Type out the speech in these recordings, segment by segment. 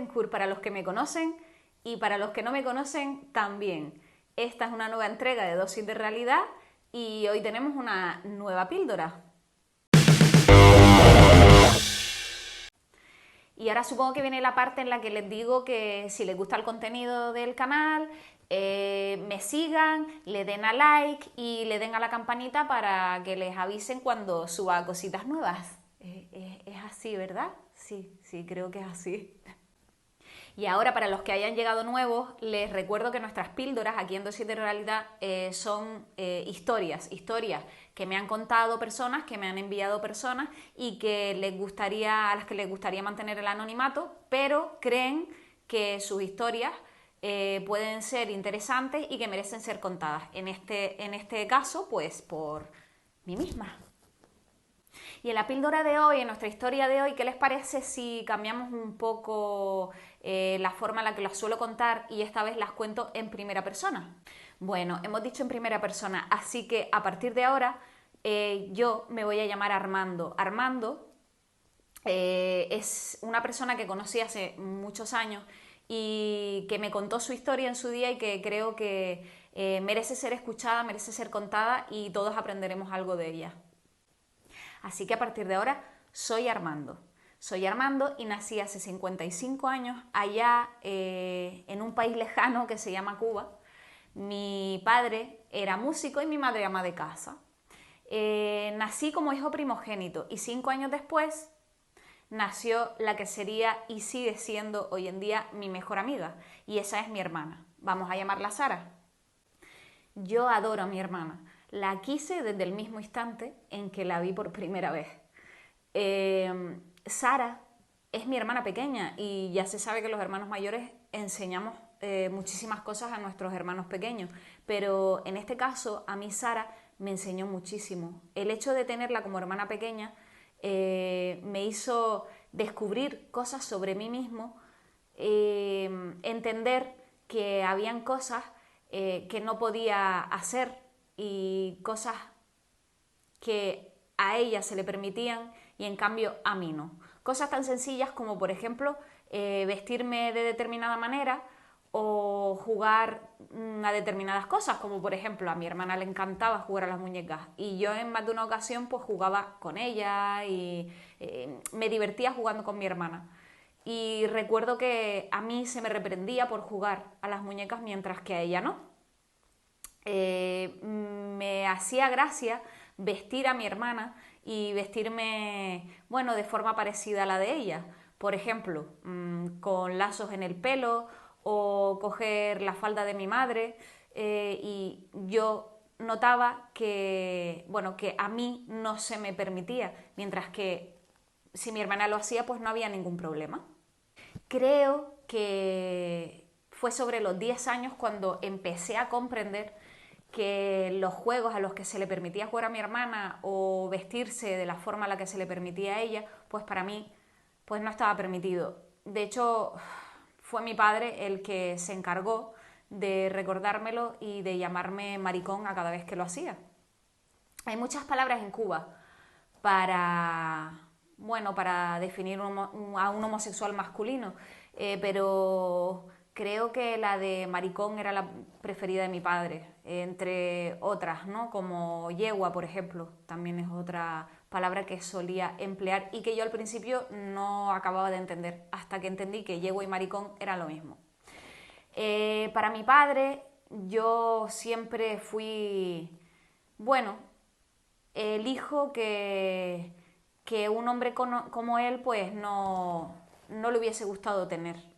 Bettencourt para los que me conocen y para los que no me conocen también. Esta es una nueva entrega de Dosis de Realidad y hoy tenemos una nueva píldora. Y ahora supongo que viene la parte en la que les digo que si les gusta el contenido del canal, me sigan, le den a like y le den a la campanita para que les avisen cuando suba cositas nuevas. Es así, ¿verdad? Sí, creo que es así. Y ahora, para los que hayan llegado nuevos, les recuerdo que nuestras píldoras aquí en Dosis de Realidad son historias que me han contado personas, que me han enviado personas y que a las que les gustaría mantener el anonimato, pero creen que sus historias pueden ser interesantes y que merecen ser contadas. En este caso, pues por mí misma. Y en la píldora de hoy, en nuestra historia de hoy, ¿qué les parece si cambiamos un poco la forma en la que las suelo contar y esta vez las cuento en primera persona? Bueno, hemos dicho en primera persona, así que a partir de ahora yo me voy a llamar Armando. Armando es una persona que conocí hace muchos años y que me contó su historia en su día y que creo que merece ser escuchada, merece ser contada y todos aprenderemos algo de ella. Así que a partir de ahora soy Armando. Soy Armando y nací hace 55 años allá en un país lejano que se llama Cuba. Mi padre era músico y mi madre ama de casa. Nací como hijo primogénito y 5 años después nació la que sería y sigue siendo hoy en día mi mejor amiga, y esa es mi hermana. Vamos a llamarla Sara. Yo adoro a mi hermana. La quise desde el mismo instante en que la vi por primera vez. Sara es mi hermana pequeña y ya se sabe que los hermanos mayores enseñamos muchísimas cosas a nuestros hermanos pequeños, pero en este caso a mí Sara me enseñó muchísimo. El hecho de tenerla como hermana pequeña me hizo descubrir cosas sobre mí mismo, entender que habían cosas que no podía hacer y cosas que a ella se le permitían y en cambio a mí no. Cosas tan sencillas como, por ejemplo, vestirme de determinada manera o jugar a determinadas cosas, como por ejemplo a mi hermana le encantaba jugar a las muñecas y yo en más de una ocasión pues jugaba con ella y me divertía jugando con mi hermana. Y recuerdo que a mí se me reprendía por jugar a las muñecas mientras que a ella no. Me hacía gracia vestir a mi hermana y vestirme, bueno, de forma parecida a la de ella. Por ejemplo, con lazos en el pelo o coger la falda de mi madre, y yo notaba que, bueno, que a mí no se me permitía, mientras que si mi hermana lo hacía, pues no había ningún problema. Creo que fue sobre los 10 años cuando empecé a comprender que los juegos a los que se le permitía jugar a mi hermana o vestirse de la forma a la que se le permitía a ella, pues para mí pues no estaba permitido. De hecho, fue mi padre el que se encargó de recordármelo y de llamarme maricón a cada vez que lo hacía. Hay muchas palabras en Cuba para definir a un homosexual masculino, pero creo que la de maricón era la preferida de mi padre, entre otras, ¿no? Como yegua, por ejemplo, también es otra palabra que solía emplear y que yo al principio no acababa de entender, hasta que entendí que yegua y maricón era lo mismo. Para mi padre, yo siempre fui, bueno, el hijo que un hombre como él pues no le hubiese gustado tener.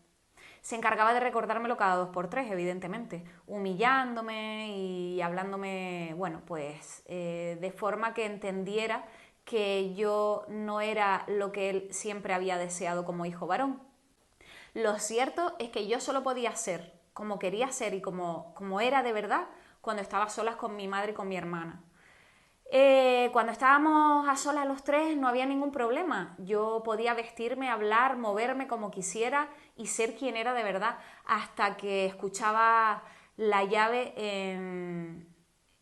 Se encargaba de recordármelo cada 2 por 3, evidentemente, humillándome y hablándome, bueno, pues de forma que entendiera que yo no era lo que él siempre había deseado como hijo varón. Lo cierto es que yo solo podía ser como quería ser y como era de verdad cuando estaba a solas con mi madre y con mi hermana. Cuando estábamos a solas los tres no había ningún problema. Yo podía vestirme, hablar, moverme como quisiera y ser quien era de verdad, hasta que escuchaba la llave en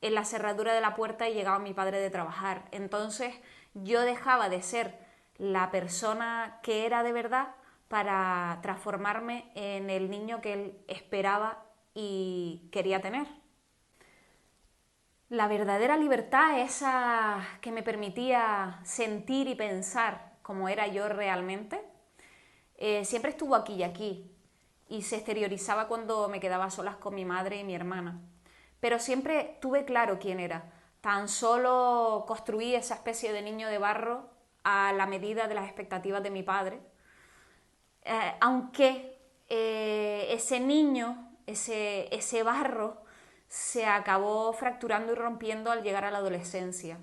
la cerradura de la puerta y llegaba mi padre de trabajar. Entonces yo dejaba de ser la persona que era de verdad para transformarme en el niño que él esperaba y quería tener. La verdadera libertad, esa que me permitía sentir y pensar como era yo realmente, siempre estuvo aquí y aquí, y se exteriorizaba cuando me quedaba a solas con mi madre y mi hermana. Pero siempre tuve claro quién era. Tan solo construí esa especie de niño de barro a la medida de las expectativas de mi padre, aunque ese niño, ese barro, se acabó fracturando y rompiendo al llegar a la adolescencia.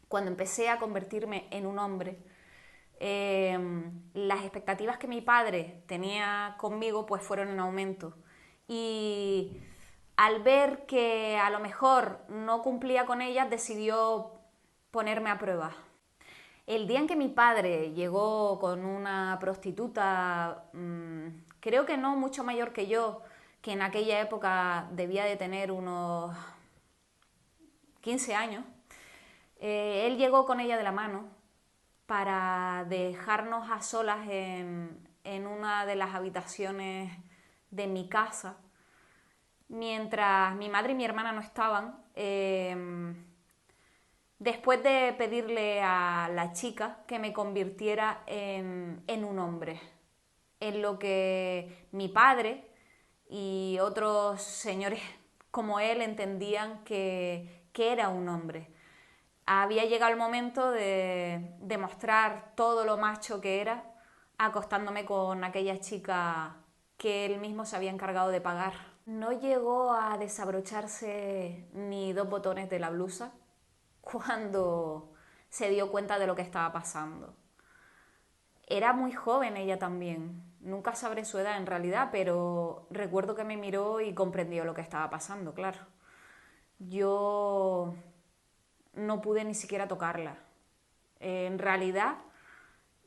Cuando empecé a convertirme en un hombre, las expectativas que mi padre tenía conmigo pues fueron en aumento. Y al ver que a lo mejor no cumplía con ellas, decidió ponerme a prueba. El día en que mi padre llegó con una prostituta, creo que no mucho mayor que yo, que en aquella época debía de tener unos 15 años, él llegó con ella de la mano para dejarnos a solas en una de las habitaciones de mi casa, mientras mi madre y mi hermana no estaban. Después de pedirle a la chica que me convirtiera en un hombre, en lo que mi padre y otros señores como él entendían que era un hombre. Había llegado el momento de demostrar todo lo macho que era, acostándome con aquella chica que él mismo se había encargado de pagar. No llegó a desabrocharse ni dos botones de la blusa cuando se dio cuenta de lo que estaba pasando. Era muy joven ella también, nunca sabré su edad en realidad, pero recuerdo que me miró y comprendió lo que estaba pasando, claro. Yo no pude ni siquiera tocarla. En realidad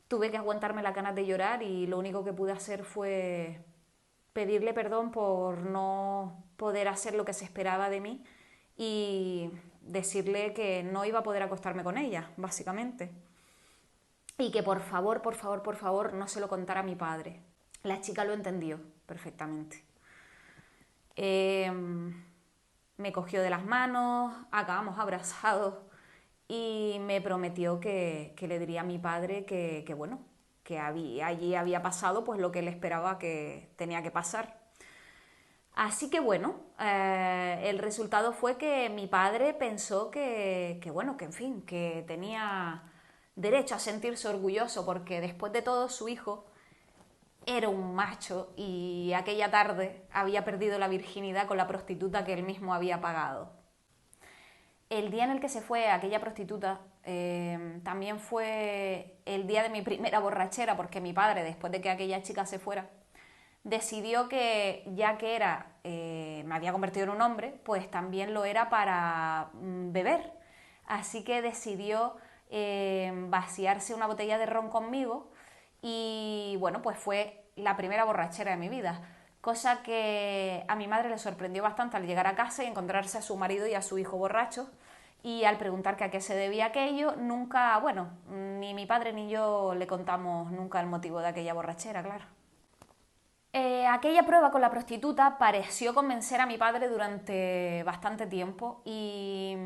tuve que aguantarme las ganas de llorar y lo único que pude hacer fue pedirle perdón por no poder hacer lo que se esperaba de mí y decirle que no iba a poder acostarme con ella, básicamente. Y que por favor, por favor, por favor, no se lo contara a mi padre. La chica lo entendió perfectamente. Me cogió de las manos, acabamos abrazados y me prometió que le diría a mi padre que bueno, que allí había pasado pues lo que él esperaba que tenía que pasar. Así que bueno, el resultado fue que mi padre pensó que bueno, que en fin, que tenía derecho a sentirse orgulloso porque después de todo su hijo era un macho y aquella tarde había perdido la virginidad con la prostituta que él mismo había pagado. El día en el que se fue aquella prostituta también fue el día de mi primera borrachera porque mi padre, después de que aquella chica se fuera, decidió que ya que me había convertido en un hombre, pues también lo era para beber. Así que decidió vaciarse una botella de ron conmigo y bueno, pues fue la primera borrachera de mi vida. Cosa que a mi madre le sorprendió bastante al llegar a casa y encontrarse a su marido y a su hijo borrachos. Y al preguntar que a qué se debía aquello, nunca, bueno, ni mi padre ni yo le contamos nunca el motivo de aquella borrachera, claro. Aquella prueba con la prostituta pareció convencer a mi padre durante bastante tiempo y,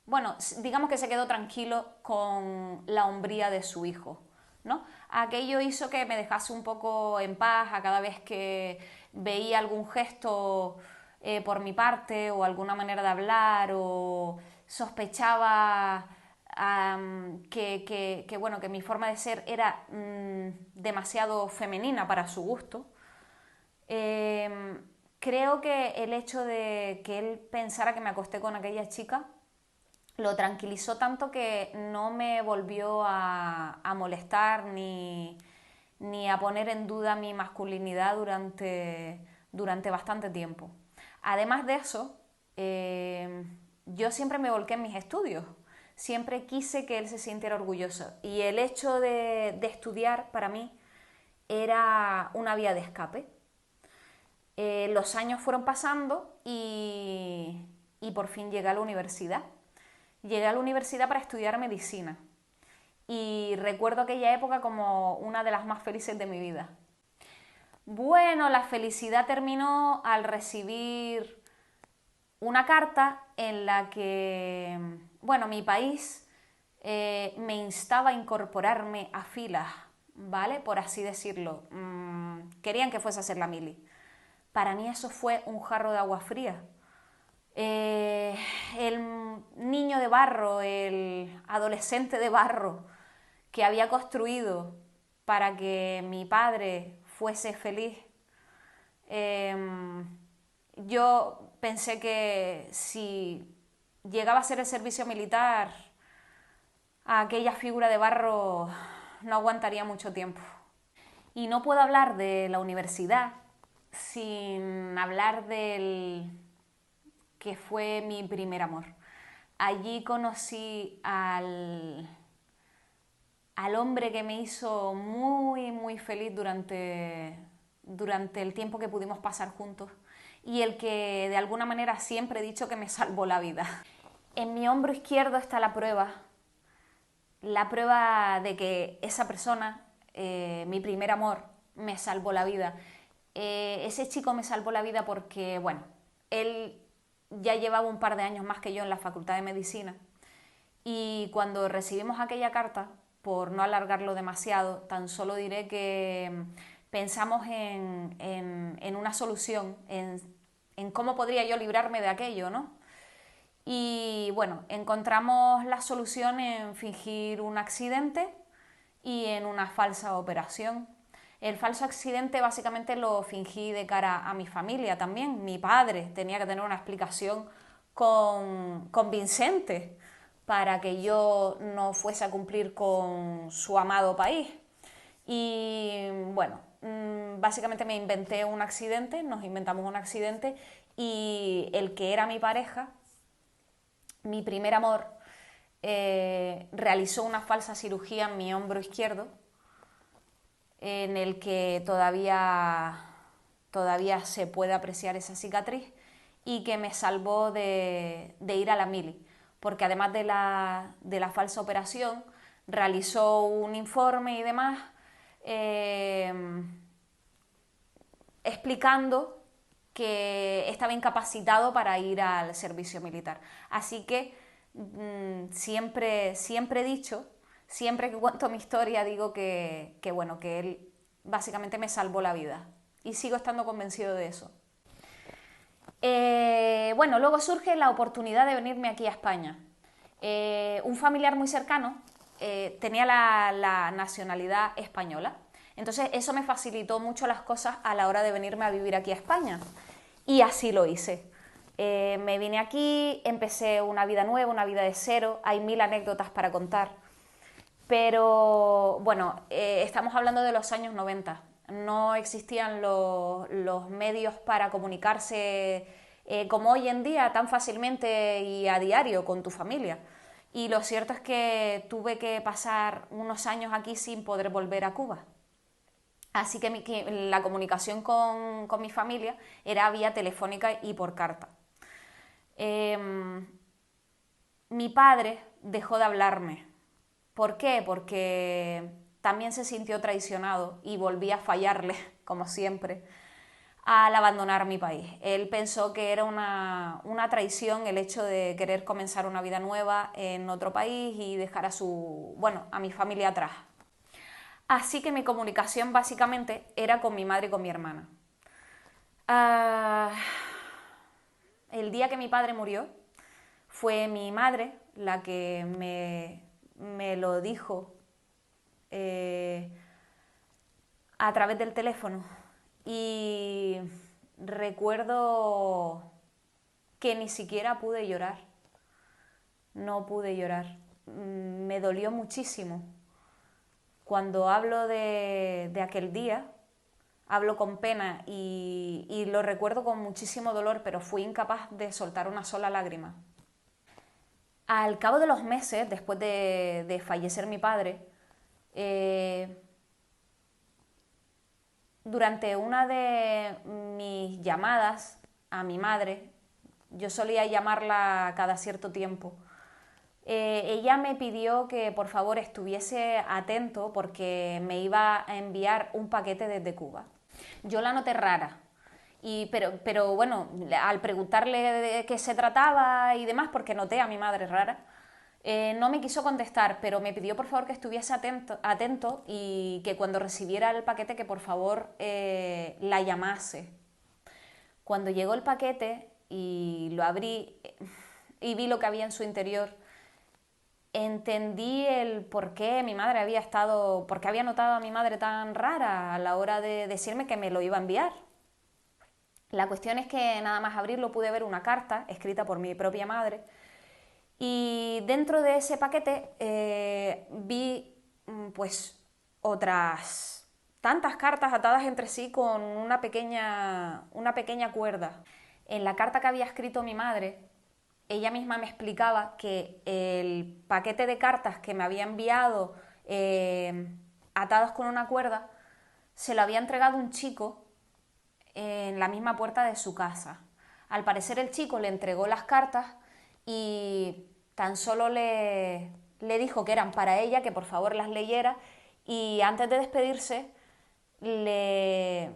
bueno, digamos que se quedó tranquilo con la hombría de su hijo, ¿no? Aquello hizo que me dejase un poco en paz a cada vez que veía algún gesto por mi parte o alguna manera de hablar o sospechaba bueno, que mi forma de ser era demasiado femenina para su gusto. Creo que el hecho de que él pensara que me acosté con aquella chica lo tranquilizó tanto que no me volvió a molestar ni a poner en duda mi masculinidad durante bastante tiempo. Además de eso, yo siempre me volqué en mis estudios. Siempre quise que él se sintiera orgulloso. Y el hecho de estudiar para mí era una vía de escape. Los años fueron pasando y por fin llegué a la universidad. Llegué a la universidad para estudiar medicina. y recuerdo aquella época como una de las más felices de mi vida. Bueno, la felicidad terminó al recibir una carta en la que, bueno, mi país me instaba a incorporarme a filas, ¿vale? Por así decirlo. Querían que fuese a hacer la mili. Para mí eso fue un jarro de agua fría. El niño de barro, el adolescente de barro que había construido para que mi padre fuese feliz, yo pensé que si llegaba a ser el servicio militar, aquella figura de barro no aguantaría mucho tiempo. Y no puedo hablar de la universidad sin hablar del que fue mi primer amor. Allí conocí al hombre que me hizo muy, muy feliz durante el tiempo que pudimos pasar juntos y el que de alguna manera siempre he dicho que me salvó la vida. En mi hombro izquierdo está la prueba de que esa persona, mi primer amor, me salvó la vida. Ese chico me salvó la vida porque, bueno, él ya llevaba un par de años más que yo en la Facultad de Medicina y cuando recibimos aquella carta, por no alargarlo demasiado, tan solo diré que pensamos en una solución, en cómo podría yo librarme de aquello, ¿no? Y bueno, encontramos la solución en fingir un accidente y en una falsa operación. El falso accidente básicamente lo fingí de cara a mi familia también. Mi padre tenía que tener una explicación convincente para que yo no fuese a cumplir con su amado país. Y bueno, básicamente me inventé un accidente, nos inventamos un accidente y el que era mi pareja, mi primer amor, realizó una falsa cirugía en mi hombro izquierdo en el que todavía se puede apreciar esa cicatriz y que me salvó de ir a la mili, porque además de la falsa operación realizó un informe y demás explicando que estaba incapacitado para ir al servicio militar. Así que siempre he dicho, siempre que cuento mi historia digo bueno, que él básicamente me salvó la vida y sigo estando convencido de eso. Bueno, luego surge la oportunidad de venirme aquí a España. Un familiar muy cercano tenía la nacionalidad española, entonces eso me facilitó mucho las cosas a la hora de venirme a vivir aquí a España y así lo hice. Me vine aquí, empecé una vida nueva, una vida de cero, hay 1000 anécdotas para contar, pero bueno, estamos hablando de los años 90, no existían los medios para comunicarse como hoy en día tan fácilmente y a diario con tu familia. Y lo cierto es que tuve que pasar unos años aquí sin poder volver a Cuba. Así que la comunicación con mi familia era vía telefónica y por carta. Mi padre dejó de hablarme. ¿Por qué? Porque también se sintió traicionado y volví a fallarle, como siempre, al abandonar mi país. Él pensó que era una traición el hecho de querer comenzar una vida nueva en otro país y dejar a mi familia atrás. Así que mi comunicación básicamente era con mi madre y con mi hermana. El día que mi padre murió, fue mi madre la que me lo dijo a través del teléfono. Y recuerdo que ni siquiera pude llorar. No pude llorar. Me dolió muchísimo. Cuando hablo de aquel día, hablo con pena y lo recuerdo con muchísimo dolor, pero fui incapaz de soltar una sola lágrima. Al cabo de los meses, después de fallecer mi padre, durante una de mis llamadas a mi madre, yo solía llamarla cada cierto tiempo, Ella me pidió que por favor estuviese atento porque me iba a enviar un paquete desde Cuba. Yo la noté rara, pero bueno, al preguntarle de qué se trataba y demás, porque noté a mi madre rara, no me quiso contestar, pero me pidió por favor que estuviese atento y que cuando recibiera el paquete que por favor la llamase. Cuando llegó el paquete y lo abrí y vi lo que había en su interior, entendí el por qué mi madre había estado, por qué había notado a mi madre tan rara a la hora de decirme que me lo iba a enviar. La cuestión es que nada más abrirlo pude ver una carta escrita por mi propia madre y dentro de ese paquete vi pues otras tantas cartas atadas entre sí con una pequeña cuerda. En la carta que había escrito mi madre, ella misma me explicaba que el paquete de cartas que me había enviado atados con una cuerda se lo había entregado un chico en la misma puerta de su casa. Al parecer el chico le entregó las cartas y tan solo le dijo que eran para ella, que por favor las leyera y antes de despedirse le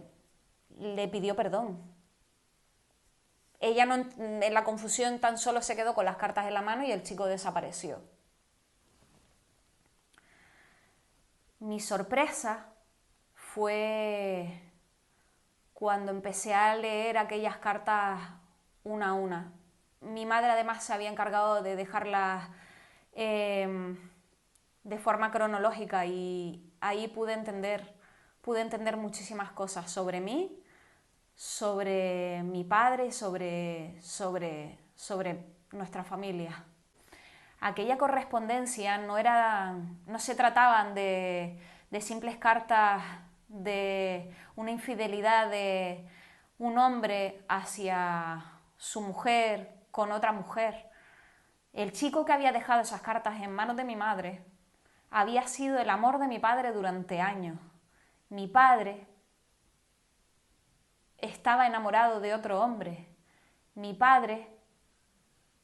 pidió perdón. Ella no, en la confusión tan solo se quedó con las cartas en la mano y el chico desapareció. Mi sorpresa fue cuando empecé a leer aquellas cartas una a una. Mi madre además se había encargado de dejarlas de forma cronológica y ahí pude entender muchísimas cosas sobre mí, sobre mi padre, sobre nuestra familia. Aquella correspondencia no se trataban de simples cartas de una infidelidad de un hombre hacia su mujer con otra mujer. El chico que había dejado esas cartas en manos de mi madre había sido el amor de mi padre durante años. Mi padre estaba enamorado de otro hombre. Mi padre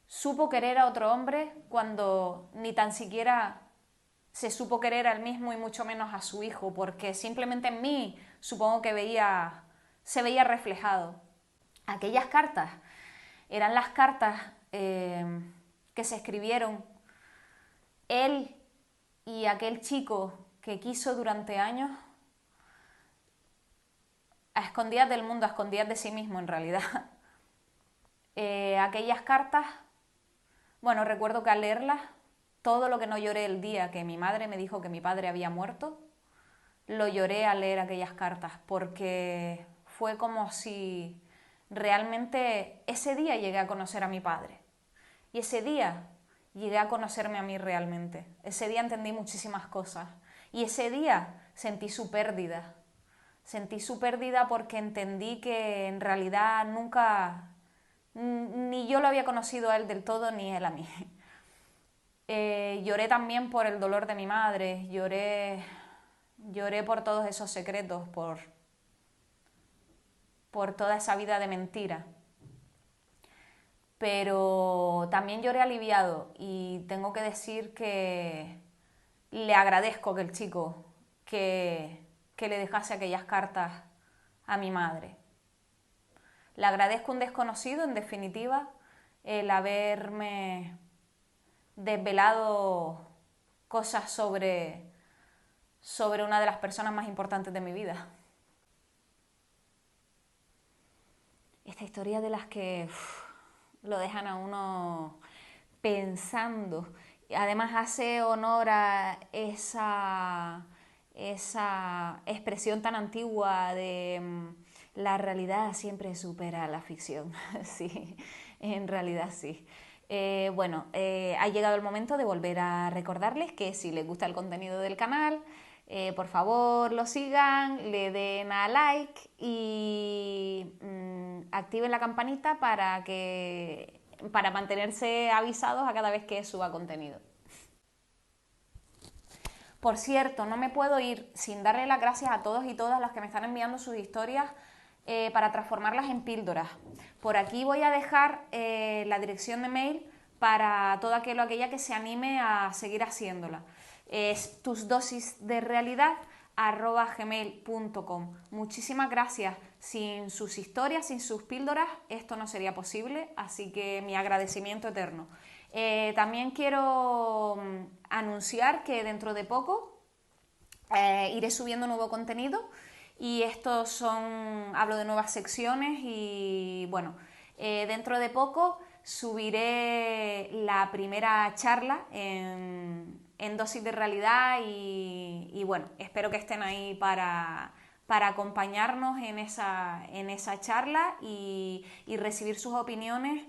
supo querer a otro hombre cuando ni tan siquiera se supo querer al mismo y mucho menos a su hijo, porque simplemente en mí supongo que se veía reflejado. Aquellas cartas eran las cartas que se escribieron él y aquel chico que quiso durante años a escondidas del mundo, a escondidas de sí mismo en realidad. Aquellas cartas, bueno, recuerdo que al leerlas, todo lo que no lloré el día que mi madre me dijo que mi padre había muerto, lo lloré al leer aquellas cartas, porque fue como si realmente ese día llegué a conocer a mi padre. Y ese día llegué a conocerme a mí realmente. Ese día entendí muchísimas cosas. Y ese día sentí su pérdida. Sentí su pérdida porque entendí que en realidad nunca, ni yo lo había conocido a él del todo, ni él a mí. Lloré también por el dolor de mi madre, lloré por todos esos secretos, por toda esa vida de mentira. Pero también lloré aliviado y tengo que decir que le agradezco que el chico que le dejase aquellas cartas a mi madre. Le agradezco a un desconocido, en definitiva, el haberme desvelado cosas sobre una de las personas más importantes de mi vida. Esta historia de las que lo dejan a uno pensando. Además hace honor a esa expresión tan antigua de la realidad siempre supera la ficción. Sí, en realidad sí. Ha llegado el momento de volver a recordarles que si les gusta el contenido del canal, por favor lo sigan, le den a like y activen la campanita para mantenerse avisados a cada vez que suba contenido. Por cierto, no me puedo ir sin darle las gracias a todos y todas las que me están enviando sus historias para transformarlas en píldoras. Por aquí voy a dejar la dirección de mail para todo aquel o aquella que se anime a seguir haciéndola. Es tusdosisderealidad@gmail.com. Muchísimas gracias. Sin sus historias, sin sus píldoras, esto no sería posible, así que mi agradecimiento eterno. También quiero anunciar que dentro de poco iré subiendo nuevo contenido y hablo de nuevas secciones y bueno, dentro de poco subiré la primera charla en Dosis de Realidad y bueno, espero que estén ahí para acompañarnos en esa charla y recibir sus opiniones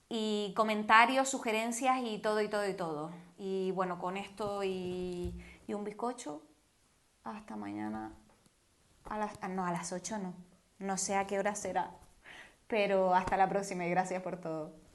y comentarios, sugerencias y todo, y todo, y todo. Y bueno, con esto y un bizcocho, hasta mañana no, a las 8 no. No sé a qué hora será, pero hasta la próxima y gracias por todo.